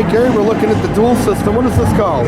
right, Gary, we're looking at the dual system. What is this called?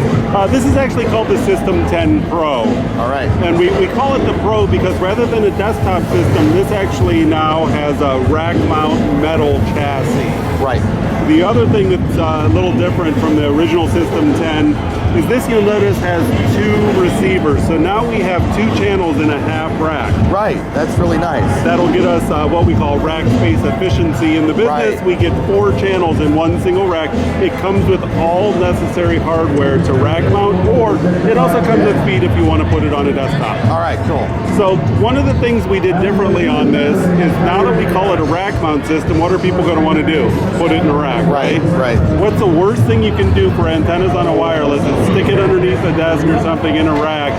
This is actually called the System 10 Pro. All right. And we call it the Pro because rather than a desktop system, this actually now has a rack mount metal chassis. Right. The other thing that's a little different from the original System 10 is this, you'll notice, has 2 receivers. So now we have 2 channels in a half rack. Right, that's really nice. That'll get us what we call rack space efficiency. In the business, Right. we get 4 channels in one single rack. It comes with all necessary hardware to rack mount, or it also comes with feet if you want to put it on a desktop. All right, cool. So one of the things we did differently on this is now that we call it a rack mount system, what are people going to want to do? Put it in a rack, right? Right. What's the worst thing you can do for antennas on a wireless is stick it underneath a desk or something in a rack.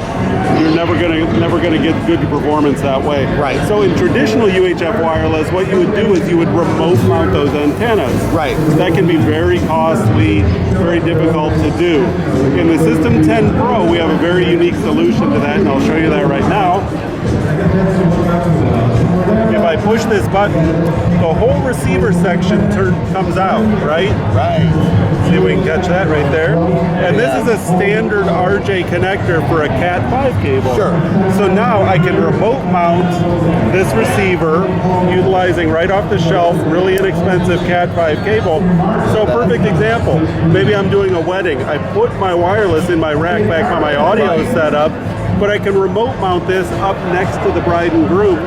You're never gonna get good performance that way. Right. So in traditional UHF wireless, what you would do is you would remote mount those antennas. Right. That can be very costly, very difficult to do. In the System 10 Pro, we have a very unique solution to that, and I'll show you that right now. If I push this button, the whole receiver section comes out, right? Right. See if we can catch that right there. And this is a standard RJ connector for a Cat5 cable. Sure. So now I can remote mount this receiver utilizing right off the shelf, really inexpensive Cat5 cable. So perfect example, maybe I'm doing a wedding. I put my wireless in my rack back on my audio setup, but I can remote mount this up next to the bride and groom,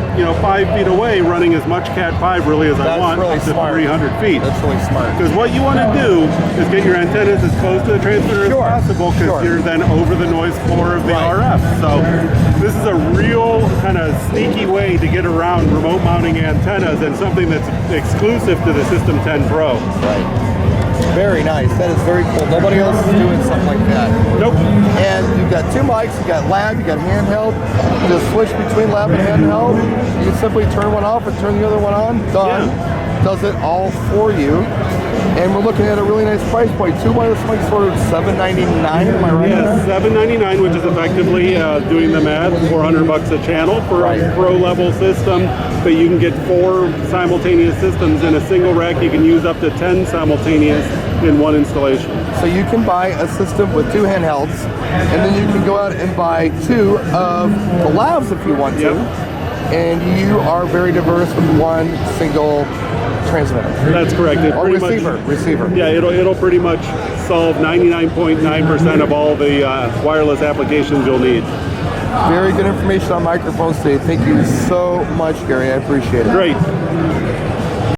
5 feet away, running as much Cat5 really as I want, really up to smart. 300 feet. That's really smart. Because what you want to do is get your antennas as close to the transmitter Sure. as possible, because Sure. you're then over the noise floor of the Right. RF. So this is a real kind of sneaky way to get around remote mounting antennas, and something that's exclusive to the System 10 Pro. Right. Very nice. That is very cool. Nobody else is doing something like that. Nope. And you've got 2 mics, you've got lab, you've got handheld. You just switch between lab and handheld. You can simply turn one off and turn the other one on. Done. Yeah. Does it all for you. And we're looking at a really nice price point. 2 wireless mics for $799, am I right? Yeah, $799, which is effectively doing the math, $400 a channel for Right. a pro level system. But you can get 4 simultaneous systems in a single rack. You can use up to 10 simultaneous in one installation. So you can buy a system with 2 handhelds, and then you can go out and buy 2 of the labs if you want to. Yep. And you are very diverse with one single transmitter. That's correct. It Or pretty receiver. Yeah, it'll pretty much solve 99.9% of all the wireless applications you'll need. Very good information on microphones today. Thank you so much, Gary. I appreciate it. Great.